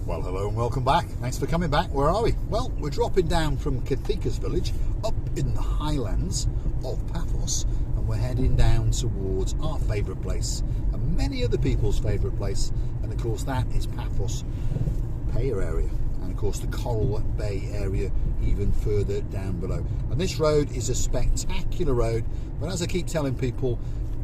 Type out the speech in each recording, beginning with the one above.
Well, hello and welcome back. Thanks for coming back. Where are we? Well, we're dropping down from Kathika's village up in the highlands of Paphos, and we're heading down towards our favourite place and many other people's favourite place, and of course that is Paphos Peyia area, and of course the Coral Bay area even further down below. And this road is a spectacular road, but as I keep telling people,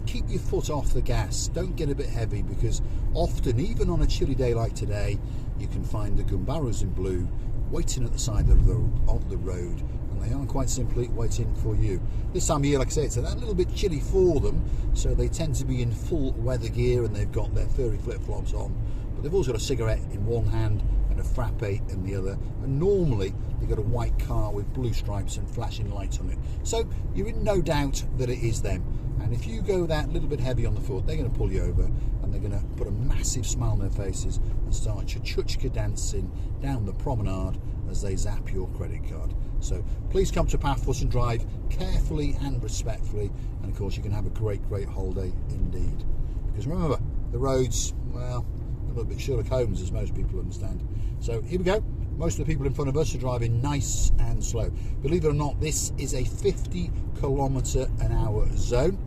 keep your foot off the gas, don't get a bit heavy, because often, even on a chilly day like today, you can find the gumbaros in blue waiting at the side of the road, and they are quite simply waiting for you. This time of year, like I say, it's a little bit chilly for them, so they tend to be in full weather gear and they've got their furry flip-flops on, but they've also got a cigarette in one hand and a frappe in the other, and normally they've got a white car with blue stripes and flashing lights on it, so you're in no doubt that it is them. And if you go that little bit heavy on the foot, they're going to pull you over and they're going to put a massive smile on their faces and start chuchka dancing down the promenade as they zap your credit card. So please come to Paphos and drive carefully and respectfully, and of course you can have a great holiday indeed. Because remember, the roads, well, a little bit Sherlock Holmes, as most people understand. So here we go. Most of the people in front of us are driving nice and slow. Believe it or not, this is a 50km/h zone.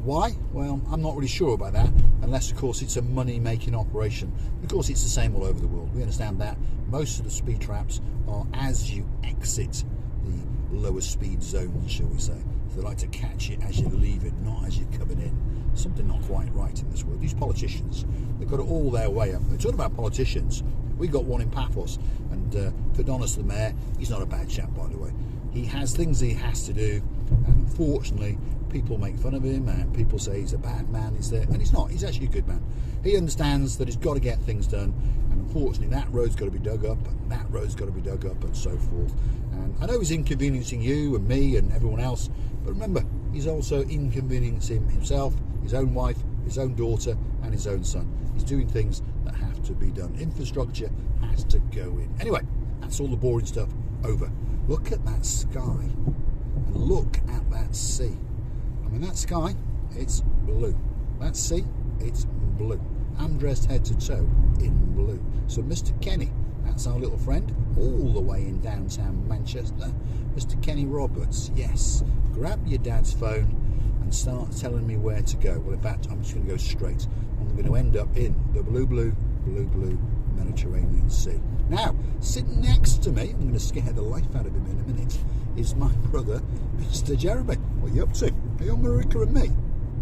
Why? Well, I'm not really sure about that, unless of course it's a money-making operation. Of course it's the same all over the world. We understand that. Most of the speed traps are as you exit the lower speed zones, shall we say. So they like to catch it as you're leaving, not as you're coming in. Something not quite right in this world. These politicians, they've got it all their way up. They're talking about politicians. We got one in Paphos, and Fidonis, the mayor, he's not a bad chap, by the way. He has things he has to do, and unfortunately people make fun of him and people say he's a bad man, and he's not. He's actually a good man. He understands that he's got to get things done, and unfortunately that road's got to be dug up and that road's got to be dug up and so forth. And I know he's inconveniencing you and me and everyone else, but remember, he's also inconveniencing himself, his own wife, his own daughter and his own son. He's doing things that have to be done. Infrastructure has to go in. Anyway, that's all the boring stuff over. Look at that sky and look at that sea. I mean, that sky, it's blue. That sea, it's blue. I'm dressed head to toe in blue. So Mr. Kenny, that's our little friend, all the way in downtown Manchester. Mr. Kenny Roberts, yes. Grab your dad's phone and start telling me where to go. Well, in fact, I'm just going to go straight. I'm going to end up in the blue Mediterranean Sea. Now, sitting next to me, I'm going to scare the life out of him in a minute, is my brother, Mr. Jeremy. What are you up to? Are you on Marika and me?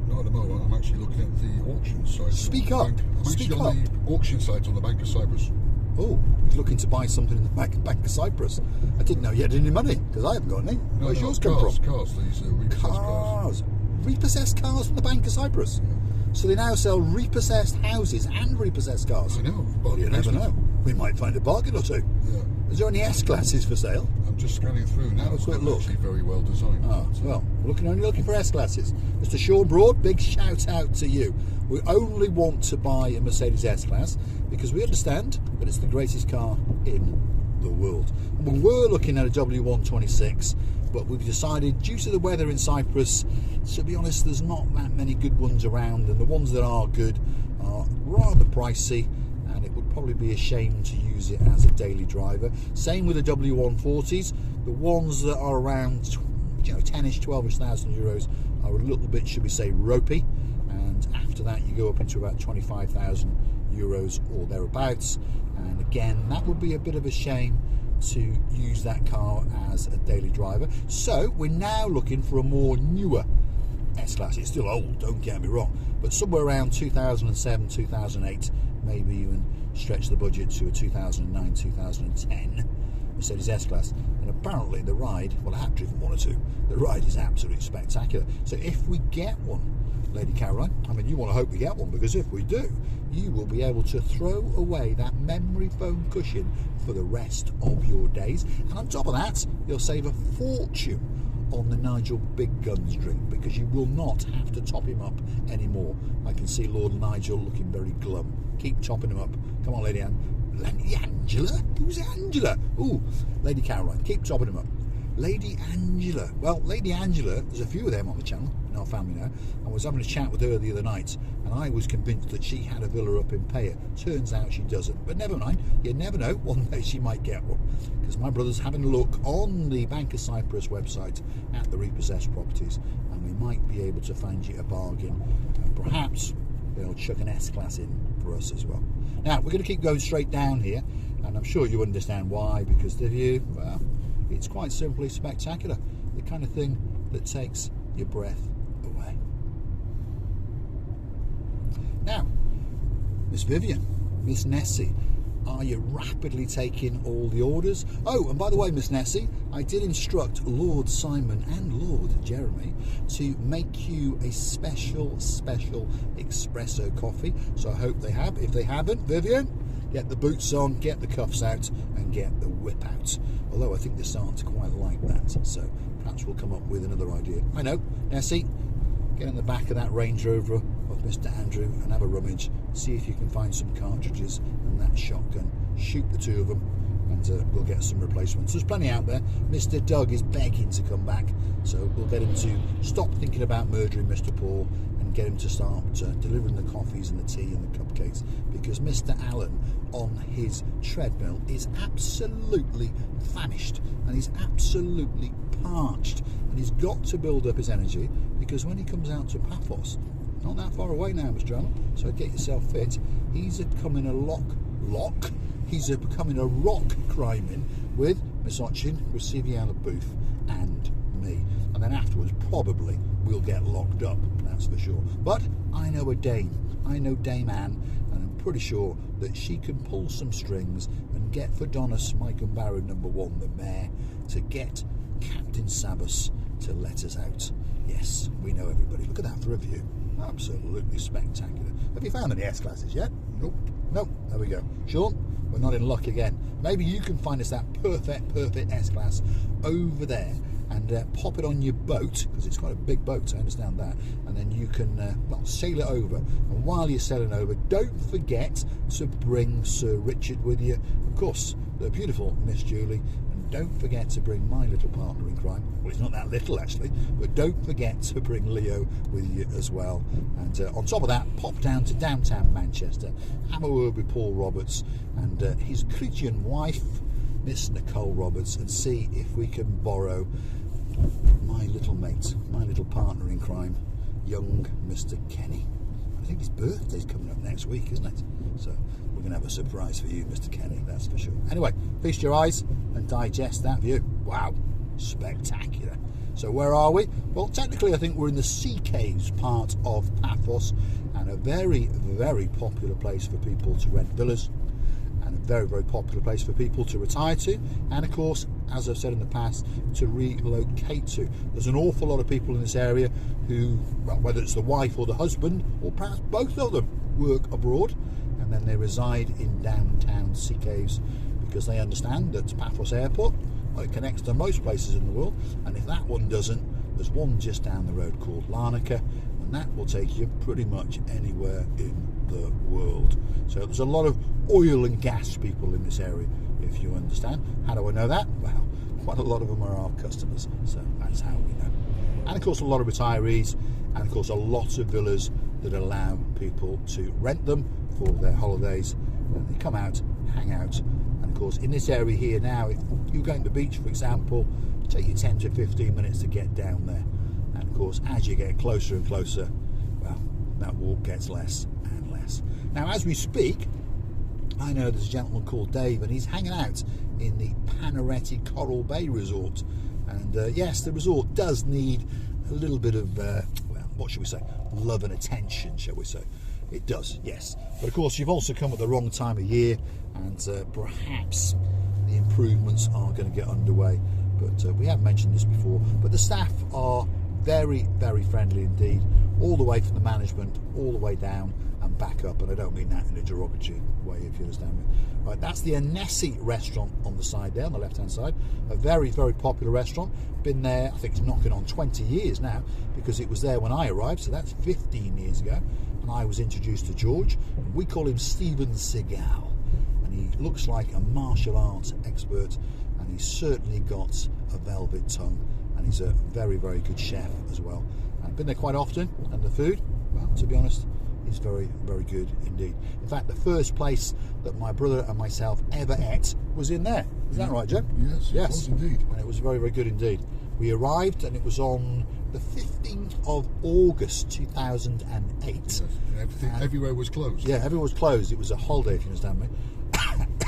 No, at the moment I'm actually looking at the auction site. Speak up. I'm actually on the auction site on the Bank of Cyprus. Oh, he's looking to buy something in the Bank of Cyprus. I didn't know you had any money, because I haven't got any. Where's yours come from? Cars, these repossessed cars. Repossessed cars from the Bank of Cyprus? Yeah. So they now sell repossessed houses and repossessed cars? I know. Well, you never know. We might find a bargain or two. Yeah. Is there any S-classes for sale? I'm just scanning through now. It's actually very well designed. Well, we're only looking for S-classes. Mr. Sean Broad, big shout out to you. We only want to buy a Mercedes S-Class because we understand that it's the greatest car in the world. And we were looking at a W126, but we've decided, due to the weather in Cyprus, to be honest, there's not that many good ones around, and the ones that are good are rather pricey, and it would probably be a shame to use it as a daily driver. Same with the W140s. The ones that are around 10ish, 12ish thousand euros are a little bit, should we say, ropey, and after that you go up into about 25,000 euros or thereabouts, and again that would be a bit of a shame to use that car as a daily driver. So we're now looking for a more newer S-Class. It's still old, don't get me wrong, but somewhere around 2007, 2008, maybe even stretch the budget to a 2009, 2010 Mercedes S-Class. And apparently the ride, well, I have driven one or two, the ride is absolutely spectacular. So if we get one, Lady Caroline, I mean, you want to hope we get one, because if we do, you will be able to throw away that memory foam cushion for the rest of your days. And on top of that, you'll save a fortune on the Nigel Big Guns drink, because you will not have to top him up anymore. I can see Lord Nigel looking very glum. Keep topping him up. Come on, Lady Angela? Who's Angela? Ooh, Lady Caroline, keep topping him up. Lady Angela. Well, Lady Angela, there's a few of them on the channel. in our family now. I was having a chat with her the other night, and I was convinced that she had a villa up in Peyia. Turns out she doesn't, but never mind. You never know. One day she might get one, because my brother's having a look on the Paphos Cyprus website at the repossessed properties, and we might be able to find you a bargain, and perhaps they'll chuck an S-Class in for us as well. Now, we're going to keep going straight down here, and I'm sure you understand why, because the view, well, it's quite simply spectacular. The kind of thing that takes your breath away. Now, Miss Vivian, Miss Nessie, are you rapidly taking all the orders? Oh, and by the way, Miss Nessie, I did instruct Lord Simon and Lord Jeremy to make you a special espresso coffee. So I hope they have. If they haven't, Vivian, get the boots on, get the cuffs out, and get the whip out. Although I think they're starting to quite like that. So perhaps we'll come up with another idea. I know, Nessie, get in the back of that Range Rover of Mr. Andrew and have a rummage. See if you can find some cartridges and that shotgun. Shoot the two of them, and we'll get some replacements. There's plenty out there. Mr. Doug is begging to come back, so we'll get him to stop thinking about murdering Mr. Paul and get him to start delivering the coffees and the tea and the cupcakes, because Mr. Allen on his treadmill is absolutely famished and he's absolutely parched, and he's got to build up his energy, because when he comes out to Paphos, not that far away now, Mr. Allen, so get yourself fit, he's becoming he's becoming a rock climbing with Miss Otchin, with Siviana Booth and me, and then afterwards probably we'll get locked up, that's for sure. But I know a dame, I know Dame Anne, and I'm pretty sure that she can pull some strings and get for Donna Smike and Barrow #1, the mare, to get Captain Sabas to let us out. Yes, we know everybody. Look at that for a view. Absolutely spectacular. Have you found any S-Classes yet? Nope. Nope. There we go. Sean, we're not in luck again. Maybe you can find us that perfect S-Class over there, and pop it on your boat, because it's quite a big boat, I understand that, and then you can sail it over. And while you're sailing over, don't forget to bring Sir Richard with you, of course, the beautiful Miss Julie, and don't forget to bring my little partner in crime. Well, he's not that little actually, but don't forget to bring Leo with you as well. And on top of that, pop down to downtown Manchester, have a word with Paul Roberts and his Christian wife, Miss Nicole Roberts, and see if we can borrow my little mate, my little partner in crime, young Mr. Kenny. I think his birthday's coming up next week, isn't it? So we're going to have a surprise for you, Mr. Kenny, that's for sure. Anyway, feast your eyes and digest that view. Wow, spectacular. So where are we? Well, technically I think we're in the Sea Caves part of Paphos, and a very popular place for people to rent villas, and a very popular place for people to retire to, and of course, as I've said in the past, to relocate to. There's an awful lot of people in this area who, well, whether it's the wife or the husband, or perhaps both of them, work abroad, and then they reside in downtown Sea Caves, because they understand that Paphos Airport, well, it connects to most places in the world, and if that one doesn't, there's one just down the road called Larnaca, and that will take you pretty much anywhere in the world. So there's a lot of oil and gas people in this area, if you understand. How do I know that? Well, quite a lot of them are our customers, so that's how we know. And of course a lot of retirees, and of course a lot of villas that allow people to rent them for their holidays, and they come out, hang out. And of course in this area here now, if you're going to the beach, for example, take you 10 to 15 minutes to get down there, and of course as you get closer and closer, well, that walk gets less and less. Now as we speak, I know there's a gentleman called Dave, and he's hanging out in the Panaretti Coral Bay Resort, and yes, the resort does need a little bit of well, what should we say, love and attention, shall we say. It does, yes, but of course you've also come at the wrong time of year, and perhaps the improvements are going to get underway, but we have mentioned this before, but the staff are very friendly indeed, all the way from the management all the way down and back up, and I don't mean that in a derogatory way, if you understand me. Right, that's the Annecy restaurant on the side there, on the left hand side, a very popular restaurant. Been there, I think it's knocking on 20 years now, because it was there when I arrived, so that's 15 years ago, and I was introduced to George. We call him Steven Seagal, and he looks like a martial arts expert, and he's certainly got a velvet tongue, and he's a very good chef as well. I've been there quite often, and the food, well, to be honest, is very, very good indeed. In fact, the first place that my brother and myself ever ate was in there. Is that right, Joe? Yes, it was indeed. And it was very, very good indeed. We arrived, and it was on the 15th of August 2008. Yes, everywhere was closed. Yeah, everywhere was closed. It was a holiday, if you understand me.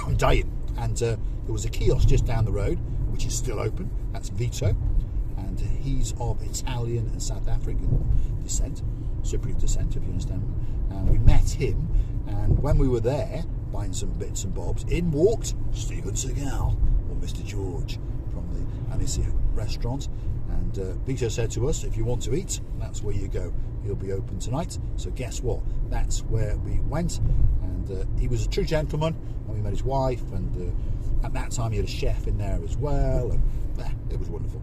I'm dying. And there was a kiosk just down the road, which is still open. That's Vito. And he's of Italian and South African descent, Cypriot descent, if you understand me. And we met him, and when we were there, buying some bits and bobs, in walked Steven Seagal, or Mr. George, from the Annecy restaurant. And Vito said to us, if you want to eat, that's where you go. He'll be open tonight. So guess what? That's where we went. And he was a true gentleman, and we met his wife, and at that time he had a chef in there as well, and it was wonderful.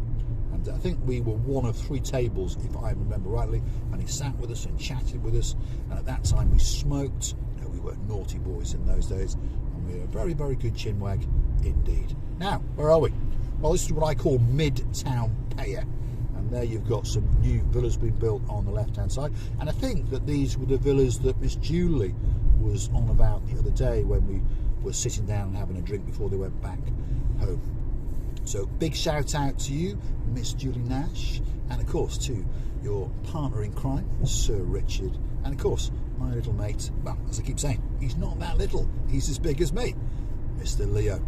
And I think we were one of 3 tables, if I remember rightly, and he sat with us and chatted with us, and at that time we smoked. You know, we were naughty boys in those days, and we were a very, very good chinwag indeed. Now, where are we? Well, this is what I call Midtown Peyia, and there you've got some new villas being built on the left-hand side, and I think that these were the villas that Miss Julie was on about the other day when we were sitting down and having a drink before they went back home. So big shout out to you, Miss Julie Nash, and of course to your partner in crime, Sir Richard, and of course my little mate, well, as I keep saying, he's not that little, he's as big as me, Mr. Leo.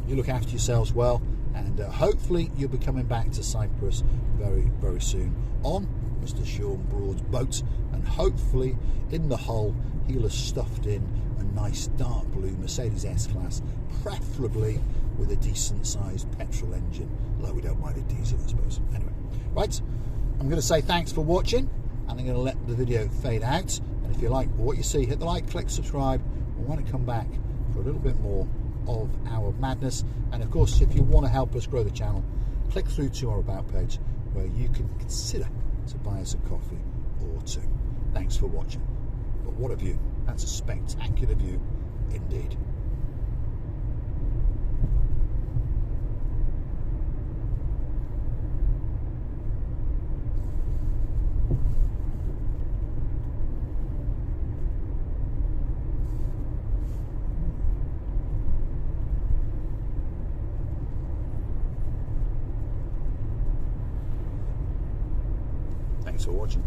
You look after yourselves well, and hopefully you'll be coming back to Cyprus very, very soon on Mr. Sean Broad's boat, and hopefully in the hull he'll have stuffed in a nice dark blue Mercedes S-Class, preferably with a decent sized petrol engine, although we don't mind a diesel, I suppose. Anyway, right, I'm going to say thanks for watching, and I'm going to let the video fade out, and if you like what you see, hit the like, click subscribe, and want to come back for a little bit more of our madness. And of course, if you want to help us grow the channel, click through to our about page where you can consider to buy us a coffee or 2. Thanks for watching. But what a view. That's a spectacular view indeed. Thanks for watching.